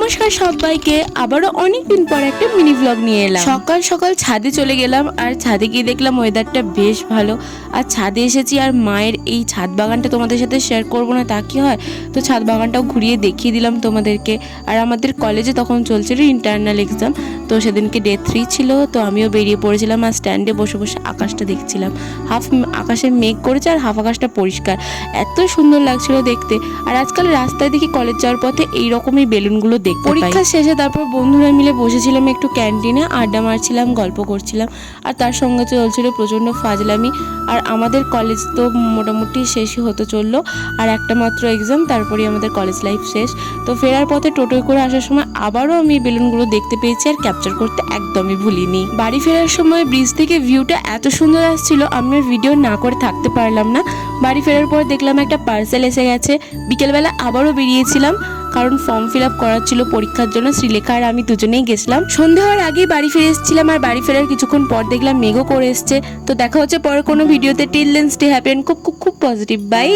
নমস্কার সবাইকে, আবারও অনেকদিন পর একটা মিনি ব্লগ নিয়ে এলাম। সকাল সকাল ছাদে চলে গেলাম, আর ছাদে গিয়ে দেখলাম ওয়েদারটা বেশ ভালো। আর ছাদে এসেছি, আর মায়ের এই ছাদ বাগানটা তোমাদের সাথে শেয়ার করবো না তা কি হয়, তো ছাদ বাগানটাও ঘুরিয়ে দেখিয়ে দিলাম তোমাদেরকে। আর আমাদের কলেজে তখন চলছিল ইন্টারনাল এক্সাম, তো সেদিনকে ডে 3 ছিল, তো আমিও বেরিয়ে পড়েছিলাম আর স্ট্যান্ডে বসে বসে আকাশটা দেখছিলাম। হাফ আকাশে মেঘ করেছে আর হাফ আকাশটা পরিষ্কার, এত সুন্দর লাগছিল দেখতে। আর আজকাল রাস্তায় দেখি কলেজ যাওয়ার পথে এইরকমই বেলুনগুলো দেখতে পাই। পরীক্ষা শেষে তারপর বন্ধুরা মিলে বসেছিলাম একটু ক্যান্টিনে, আড্ডা মারছিলাম, গল্প করছিলাম, আর তার সঙ্গে চলছিল প্রচণ্ড ফাজলামি। আর আমাদের কলেজ তো মোটামুটি শেষই হতে চললো, আর একটা মাত্র এক্সাম, তারপরেই আমাদের কলেজ লাইফ শেষ। তো ফেরার পথে টোটোয় করে আসার সময় আবারও আমি বেলুনগুলো দেখতে পেয়েছি, আর ক্যাপচার করতে একদমই ভুলিনি। বাড়ি ফেরার সময় ব্রিজ থেকে ভিউটা এত সুন্দর আসছিল, আমি আর ভিডিও না করে থাকতে পারলাম না। বাড়ি ফেরার পর দেখলাম একটা পার্সেল এসে গেছে। বিকেলবেলা আবারও বেরিয়েছিলাম, কারণ ফর্ম ফিল আপ করার ছিল পরীক্ষার জন্য। শ্রীলেখা আর আমি দুজনেই গেছিলাম। সন্ধে হওয়ার আগেই বাড়ি ফিরে এসেছিলাম, আর বাড়ি ফেরার কিছুক্ষণ পর দেখলাম মেঘও করে এসছে। তো দেখা হচ্ছে পরে কোনো ভিডিওতে। Till then stay happy and খুব খুব খুব পজিটিভ। বাই।